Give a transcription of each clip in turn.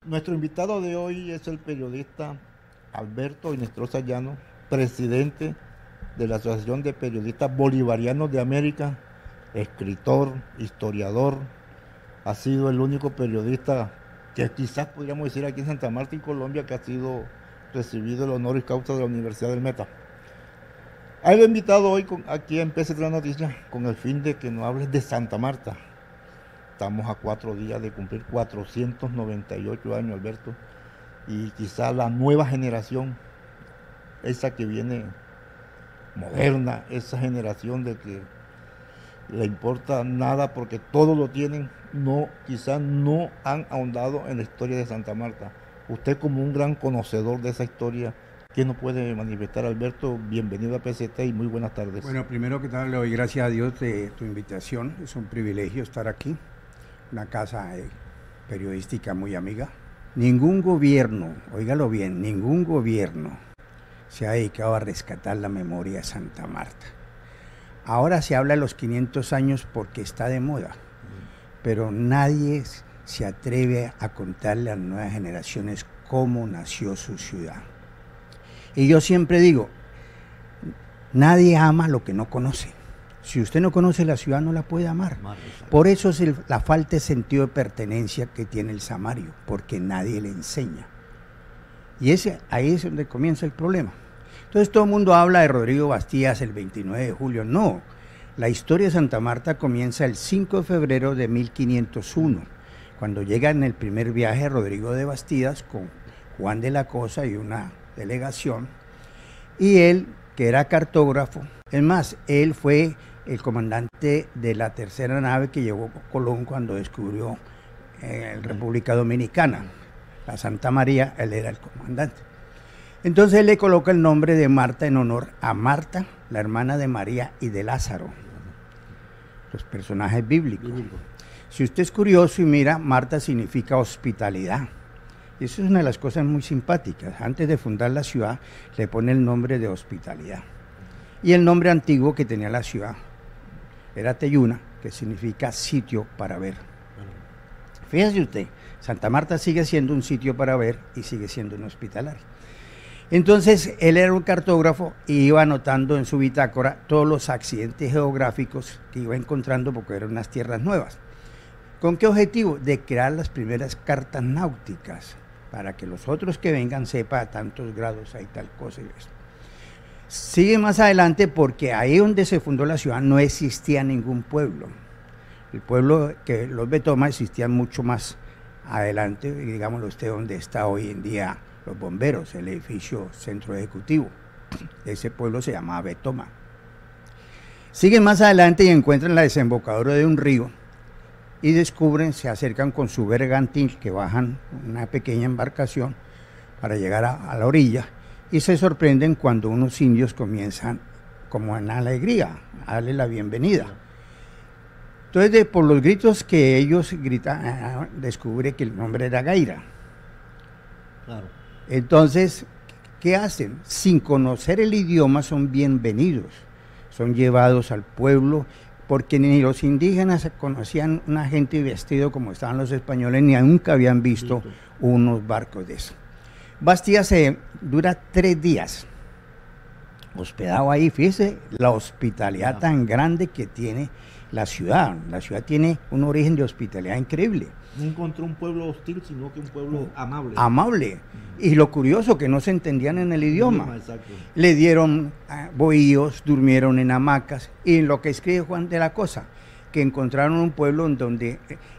Nuestro invitado de hoy es el periodista Alberto Inestrosa Llano, presidente de la Asociación de Periodistas Bolivarianos de América, escritor, historiador. Ha sido el único periodista que quizás podríamos decir aquí en Santa Marta y Colombia que ha sido recibido el honoris causa de la Universidad del Meta. Ha ido invitado hoy aquí en PC3 Noticias con el fin de que nos hables de Santa Marta. Estamos a 4 días de cumplir 498 años, Alberto, y quizá la nueva generación, esa que viene moderna, esa generación de que le importa nada porque todo lo tienen, quizás no han ahondado en la historia de Santa Marta. Usted, como un gran conocedor de esa historia, ¿qué nos puede manifestar, Alberto? Bienvenido a PCT y muy buenas tardes. Bueno, primero que todo le doy gracias a Dios de tu invitación. Es un privilegio estar aquí, una casa periodística muy amiga. Ningún gobierno, óigalo bien, ningún gobierno se ha dedicado a rescatar la memoria de Santa Marta. Ahora se habla de los 500 años porque está de moda, pero nadie se atreve a contarle a las nuevas generaciones cómo nació su ciudad. Y yo siempre digo, nadie ama lo que no conoce. Si usted no conoce la ciudad, no la puede amar. Por eso es la falta de sentido de pertenencia que tiene el samario, porque nadie le enseña. Y ahí es donde comienza el problema. Entonces todo el mundo habla de Rodrigo Bastías el 29 de julio. No, la historia de Santa Marta comienza el 5 de febrero de 1501, cuando llega en el primer viaje Rodrigo de Bastías con Juan de la Cosa y una delegación, y él, que era cartógrafo, es más, él fue el comandante de la tercera nave que llevó Colón cuando descubrió República Dominicana, la Santa María, él era el comandante. Entonces él le coloca el nombre de Marta en honor a Marta, la hermana de María y de Lázaro, los personajes bíblicos. Si usted es curioso y mira, Marta significa hospitalidad. Y eso es una de las cosas muy simpáticas. Antes de fundar la ciudad, le pone el nombre de hospitalidad. Y el nombre antiguo que tenía la ciudad era Teyuna, que significa sitio para ver. Fíjese usted, Santa Marta sigue siendo un sitio para ver y sigue siendo un hospitalario. Entonces, él era un cartógrafo y iba anotando en su bitácora todos los accidentes geográficos que iba encontrando porque eran unas tierras nuevas. ¿Con qué objetivo? De crear las primeras cartas náuticas, para que los otros que vengan sepan a tantos grados hay tal cosa y eso. Sigue más adelante porque ahí donde se fundó la ciudad no existía ningún pueblo. El pueblo que los Betoma existían mucho más adelante, digámoslo usted, donde está hoy en día los bomberos, el edificio centro ejecutivo. Ese pueblo se llamaba Betoma. Siguen más adelante y encuentran la desembocadura de un río y descubren, se acercan con su bergantín, que bajan una pequeña embarcación para llegar a la orilla, y se sorprenden cuando unos indios comienzan como en alegría a darle la bienvenida. Entonces, por los gritos que ellos gritan, descubre que el nombre era Gaira. Claro. Entonces, ¿qué hacen? Sin conocer el idioma son bienvenidos, son llevados al pueblo, porque ni los indígenas conocían una gente vestido como estaban los españoles, ni nunca habían visto unos barcos de eso. Bastías dura 3 días hospedado ahí. Fíjese la hospitalidad tan grande que tiene la ciudad. La ciudad tiene un origen de hospitalidad increíble. No encontró un pueblo hostil, sino que un pueblo amable. Amable. Y lo curioso, que no se entendían en el idioma. Le dieron bohíos, durmieron en hamacas. Y lo que escribe Juan de la Cosa, que encontraron un pueblo en donde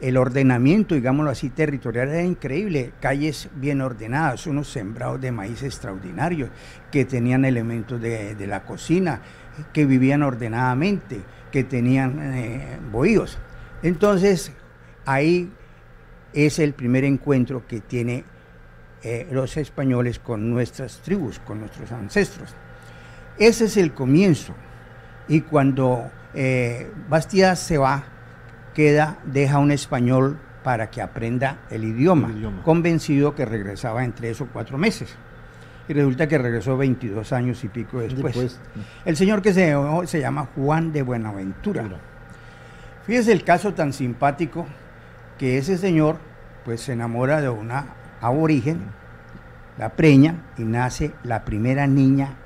el ordenamiento, digámoslo así, territorial era increíble. Calles bien ordenadas, unos sembrados de maíz extraordinarios, que tenían elementos de la cocina, que vivían ordenadamente, que tenían bohíos. Entonces, ahí es el primer encuentro que tiene los españoles con nuestras tribus, con nuestros ancestros. Ese es el comienzo. Y cuando Bastías se va, deja un español para que aprenda el idioma, convencido que regresaba en 3 o 4 meses. Y resulta que regresó 22 años y pico después. El señor que se llama Juan de Buenaventura. Fíjese el caso tan simpático, que ese señor pues se enamora de una aborigen, la preña y nace la primera niña,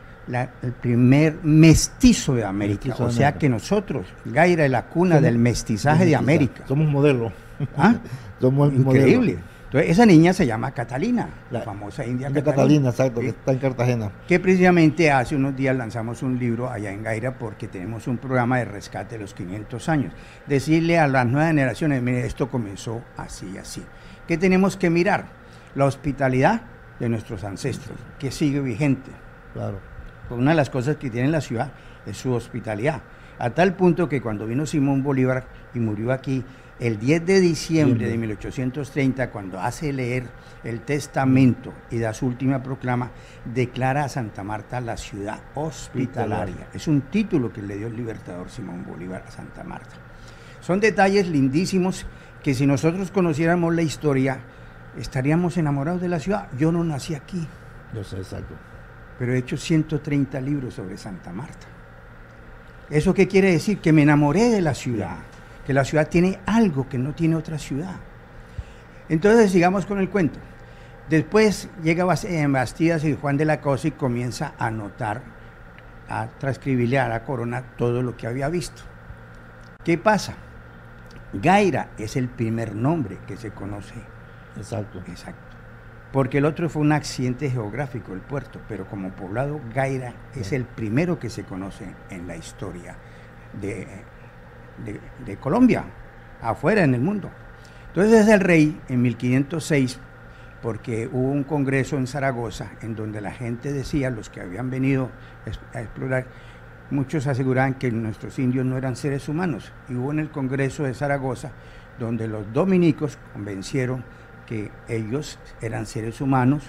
el primer mestizo de América. Mestizo o de sea América. que nosotros, Gaira es la cuna del mestizaje de América. Somos modelos. ¿Ah? Somos Increíble. modelos. Entonces, esa niña se llama Catalina, la La famosa India De Catalina. Catalina, exacto, ¿sí? que está en Cartagena. Que precisamente hace unos días lanzamos un libro allá en Gaira porque tenemos un programa de rescate de los 500 años. Decirle a las nuevas generaciones, mire, esto comenzó así y así. ¿Qué tenemos que mirar? La hospitalidad de nuestros ancestros, que sigue vigente. Claro. Una de las cosas que tiene la ciudad es su hospitalidad. A tal punto que cuando vino Simón Bolívar y murió aquí, el 10 de diciembre de 1830, cuando hace leer el testamento y da su última proclama, declara a Santa Marta la ciudad hospitalaria. Es un título que le dio el libertador Simón Bolívar a Santa Marta. Son detalles lindísimos que si nosotros conociéramos la historia, estaríamos enamorados de la ciudad. Yo no nací aquí, Yo sé, exacto. pero he hecho 130 libros sobre Santa Marta. ¿Eso qué quiere decir? Que me enamoré de la ciudad, que la ciudad tiene algo que no tiene otra ciudad. Entonces sigamos con el cuento. Después llega Bastidas y Juan de la Cosa y comienza a anotar, a transcribirle a la corona todo lo que había visto. ¿Qué pasa? Gaira es el primer nombre que se conoce. Exacto. Exacto. Porque el otro fue un accidente geográfico, el puerto, pero como poblado, Gaira es el primero que se conoce en la historia de Colombia, afuera en el mundo. Entonces es el rey en 1506, porque hubo un congreso en Zaragoza, en donde la gente decía, los que habían venido a explorar, muchos aseguraban que nuestros indios no eran seres humanos. Y hubo en el congreso de Zaragoza, donde los dominicos convencieron que ellos eran seres humanos,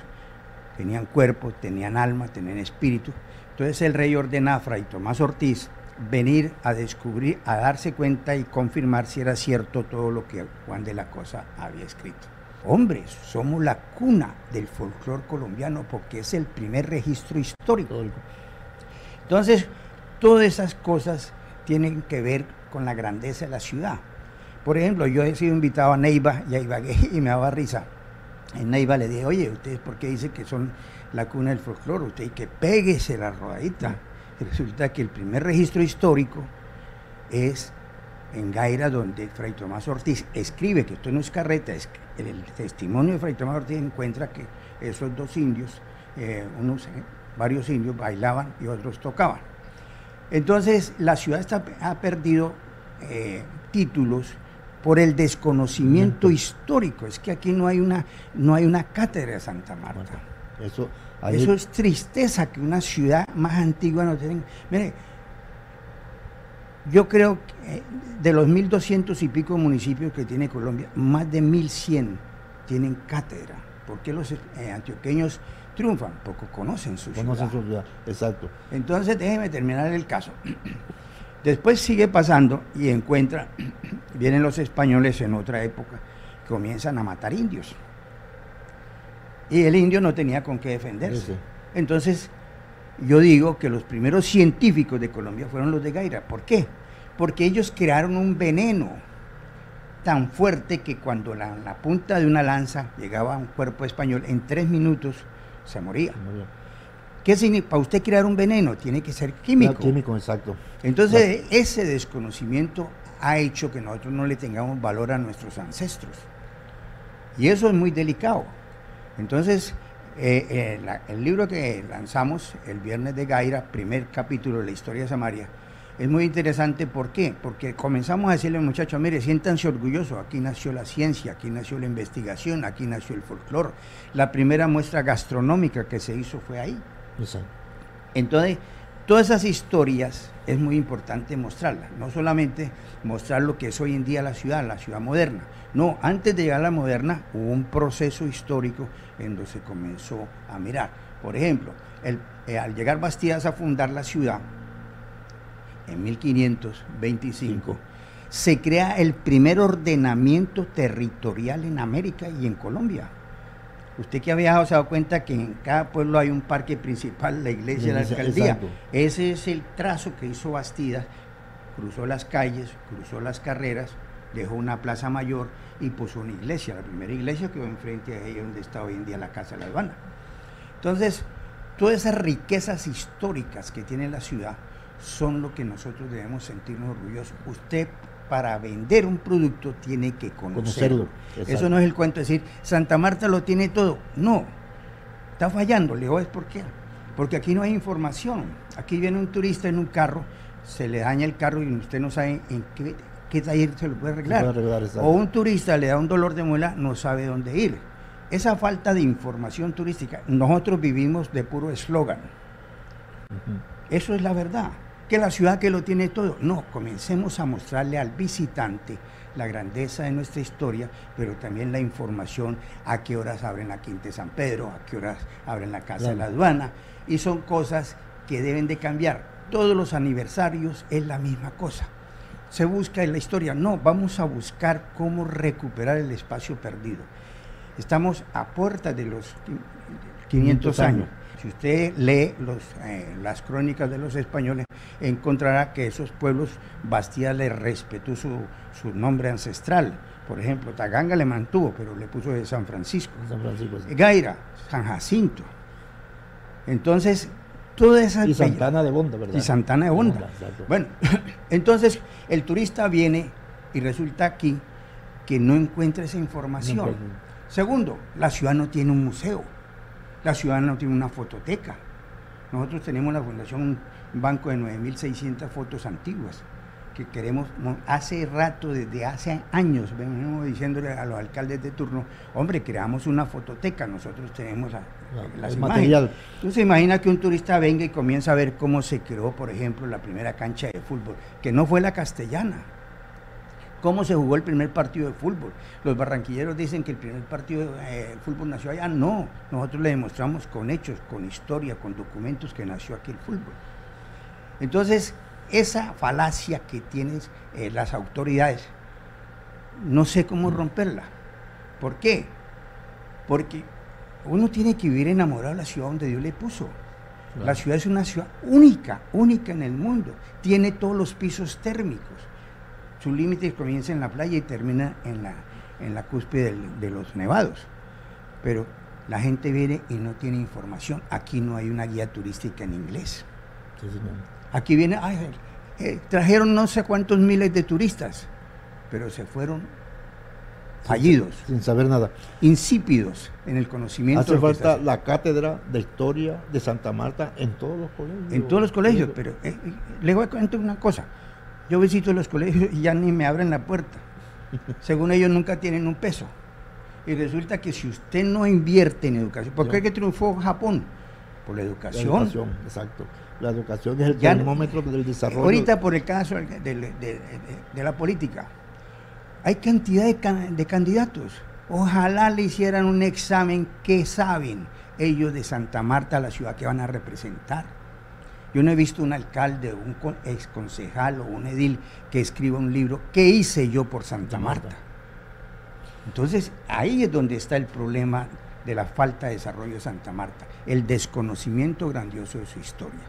tenían cuerpo, tenían alma, tenían espíritu. Entonces el rey ordena a Fray Tomás Ortiz venir a descubrir, a darse cuenta y confirmar si era cierto todo lo que Juan de la Cosa había escrito. Hombres, somos la cuna del folclore colombiano porque es el primer registro histórico. Entonces, todas esas cosas tienen que ver con la grandeza de la ciudad. Por ejemplo, yo he sido invitado a Neiva y a Ibagué y me daba risa. En Neiva le dije, oye, ¿ustedes por qué dicen que son la cuna del folclore? Usted que péguese la rodadita. Y resulta que el primer registro histórico es en Gaira, donde Fray Tomás Ortiz escribe, que esto no es carreta, es que el testimonio de Fray Tomás Ortiz encuentra que esos dos indios, varios indios bailaban y otros tocaban. Entonces, la ciudad ha perdido títulos por el desconocimiento histórico. Es que aquí no hay una cátedra de Santa Marta. Eso es tristeza que una ciudad más antigua no tenga. Mire, yo creo que de los 1.200 y pico municipios que tiene Colombia, más de 1.100 tienen cátedra. ¿Por qué los antioqueños triunfan? Porque conocen su ciudad. Exacto. Entonces, déjeme terminar el caso. Después sigue pasando y encuentra, vienen los españoles en otra época, comienzan a matar indios. Y el indio no tenía con qué defenderse. Sí. Entonces, yo digo que los primeros científicos de Colombia fueron los de Gaira. ¿Por qué? Porque ellos crearon un veneno tan fuerte que cuando la punta de una lanza llegaba a un cuerpo español, en 3 minutos se moría. ¿Qué significa? Para usted crear un veneno tiene que ser químico. Químico, exacto. Entonces, ese desconocimiento ha hecho que nosotros no le tengamos valor a nuestros ancestros. Y eso es muy delicado. Entonces, el libro que lanzamos el viernes de Gaira, primer capítulo de la historia de Samaria, es muy interesante. ¿Por qué? Porque comenzamos a decirle, muchachos, mire, siéntanse orgullosos, aquí nació la ciencia, aquí nació la investigación, aquí nació el folclore. La primera muestra gastronómica que se hizo fue ahí. Exacto. Entonces, todas esas historias es muy importante mostrarlas, no solamente mostrar lo que es hoy en día la ciudad moderna. No, antes de llegar a la moderna hubo un proceso histórico en donde se comenzó a mirar. Por ejemplo, al llegar Bastidas a fundar la ciudad, en 1525, se crea el primer ordenamiento territorial en América y en Colombia. Usted que ha viajado se ha dado cuenta que en cada pueblo hay un parque principal, la iglesia, la alcaldía. Exacto. Ese es el trazo que hizo Bastidas, cruzó las calles, cruzó las carreras, dejó una plaza mayor y puso una iglesia, la primera iglesia que va enfrente a ella donde está hoy en día la Casa de la Aduana. Entonces, todas esas riquezas históricas que tiene la ciudad son lo que nosotros debemos sentirnos orgullosos. Usted, para vender un producto, tiene que conocerlo. Eso no es el cuento de decir, Santa Marta lo tiene todo. No, está fallando. Le digo, ¿es por qué? Porque aquí no hay información. Aquí viene un turista en un carro, se le daña el carro y usted no sabe en qué taller se lo puede arreglar. O un turista le da un dolor de muela, no sabe dónde ir. Esa falta de información turística, nosotros vivimos de puro eslogan. Eso es la verdad. Que la ciudad que lo tiene todo. No, comencemos a mostrarle al visitante la grandeza de nuestra historia, pero también la información, a qué horas abren la Quinta de San Pedro, a qué horas abren la Casa de la Aduana, y son cosas que deben de cambiar. Todos los aniversarios es la misma cosa. Se busca en la historia, no, vamos a buscar cómo recuperar el espacio perdido. Estamos a puertas de los 500 años. Si usted lee las crónicas de los españoles, encontrará que esos pueblos, Bastida le respetó su nombre ancestral. Por ejemplo, Taganga le mantuvo, pero le puso de San Francisco. Sí. Gaira, San Jacinto. Entonces, toda esa... Y Santana de Bonda, ¿verdad? Y Santana de Bonda. Bueno, entonces el turista viene y resulta aquí que no encuentra esa información. Segundo, la ciudad no tiene un museo. La ciudad no tiene una fototeca. Nosotros tenemos en la fundación un banco de 9.600 fotos antiguas que queremos, hace rato, desde hace años, venimos diciéndole a los alcaldes de turno, hombre, creamos una fototeca, nosotros tenemos las imágenes. Material. Entonces imagina que un turista venga y comienza a ver cómo se creó, por ejemplo, la primera cancha de fútbol, que no fue la Castellana. ¿Cómo se jugó el primer partido de fútbol? Los barranquilleros dicen que el primer partido de fútbol nació allá. No, nosotros le demostramos con hechos, con historia, con documentos que nació aquí el fútbol. Entonces, esa falacia que tienen las autoridades, no sé cómo romperla. ¿Por qué? Porque uno tiene que vivir enamorado de la ciudad donde Dios le puso. Claro. La ciudad es una ciudad única en el mundo. Tiene todos los pisos térmicos. Su límite comienza en la playa y termina en la cúspide de los nevados. Pero la gente viene y no tiene información. Aquí no hay una guía turística en inglés. Sí, aquí viene, trajeron no sé cuántos miles de turistas, pero se fueron fallidos. Sin saber nada. Insípidos en el conocimiento. Hace falta la cátedra de historia de Santa Marta en todos los colegios. En todos los colegios, pero le voy a contar una cosa. Yo visito los colegios y ya ni me abren la puerta. Según ellos nunca tienen un peso. Y resulta que si usted no invierte en educación, ¿por qué es que triunfó Japón? Por la educación. La educación, exacto. La educación es el termómetro del desarrollo. Ahorita por el caso de la política, hay cantidad de candidatos. Ojalá le hicieran un examen que saben ellos de Santa Marta, la ciudad que van a representar. Yo no he visto un alcalde, un exconcejal o un edil que escriba un libro, ¿qué hice yo por Santa Marta? Entonces, ahí es donde está el problema de la falta de desarrollo de Santa Marta, el desconocimiento grandioso de su historia.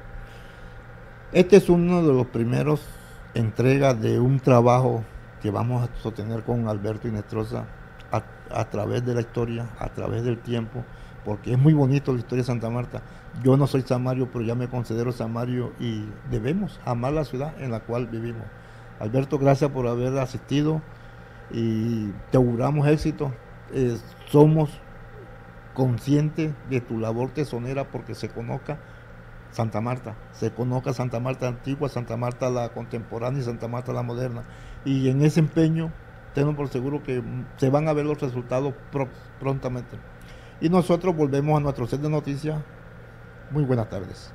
Este es uno de los primeros entregas de un trabajo que vamos a sostener con Alberto Hinestrosa a través de la historia, a través del tiempo, porque es muy bonito la historia de Santa Marta. Yo no soy samario, pero ya me considero samario y debemos amar la ciudad en la cual vivimos. Alberto, gracias por haber asistido y te auguramos éxito. Somos conscientes de tu labor tesonera porque se conozca Santa Marta antigua, Santa Marta la contemporánea y Santa Marta la moderna. Y en ese empeño, tengo por seguro que se van a ver los resultados prontamente. Y nosotros volvemos a nuestro set de noticias. Muy buenas tardes.